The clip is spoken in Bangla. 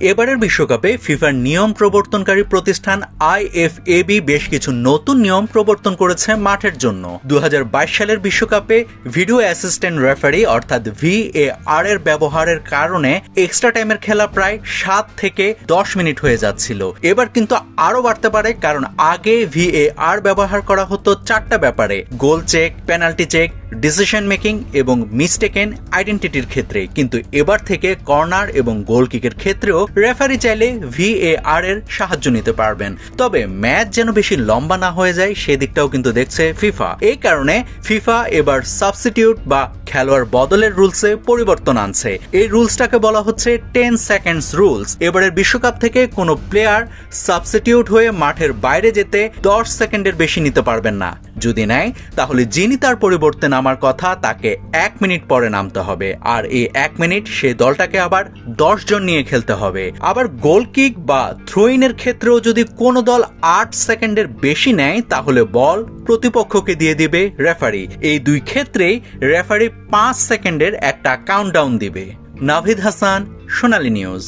এবারের বিশ্বকাপে ফিফার নিয়ম প্রবর্তনকারী প্রতিষ্ঠান আইএফএবি বেশ কিছু নতুন নিয়ম প্রবর্তন করেছে মাঠের জন্য। 2022 সালের বিশ্বকাপে ভিডিও অ্যাসিস্ট্যান্ট রেফারি অর্থাৎ ভিএআর এর ব্যবহারের কারণে এক্সট্রা টাইমের খেলা প্রায় 7 থেকে 10 মিনিট হয়ে যাচ্ছিল। এবার কিন্তু আরো বাড়তে পারে, কারণ আগে ভিএআর ব্যবহার করা হতো 4টা ব্যাপারে: goal check, penalty check, decision making এবং মিস্টেকেন আইডেন্টিটির ক্ষেত্রে। কিন্তু এবার থেকে কর্নার এবং গোল কিকের ক্ষেত্রেও রেফারি চাইলে ভিএআর এর সাহায্য নিতে পারবেন। তবে ম্যাচ যেন বেশি লম্বা না হয়ে যায় সেদিকটাও কিন্তু দেখছে ফিফা। এই কারণে ফিফা এবার সাবস্টিটিউট বা খেলোয়াড় বদলের রুলসে পরিবর্তন আনছে। এই রুলসটাকে বলা হচ্ছে 10 সেকেন্ডস রুলস। এবারের বিশ্বকাপ থেকে কোনো প্লেয়ার সাবস্টিটিউট হয়ে মাঠের বাইরে যেতে 10 সেকেন্ডের বেশি নিতে পারবেন না। যদি নেয় তাহলে যিনি তার পরিবর্তে নামার কথা তাকে 1 মিনিট পরে নামতে হবে, আর এই 1 মিনিট সে দলটাকে আবার 10 জন নিয়ে খেলতে হবে। আবার গোল কিক বা থ্রো ইনের ক্ষেত্রেও যদি কোনো দল 8 সেকেন্ডের বেশি নেয় তাহলে বল প্রতিপক্ষকে দিয়ে দিবে রেফারি। এই দুই ক্ষেত্রেই রেফারি 5 সেকেন্ডের একটা কাউন্টডাউন দিবে। নাভিদ হাসান, সোনালী নিউজ।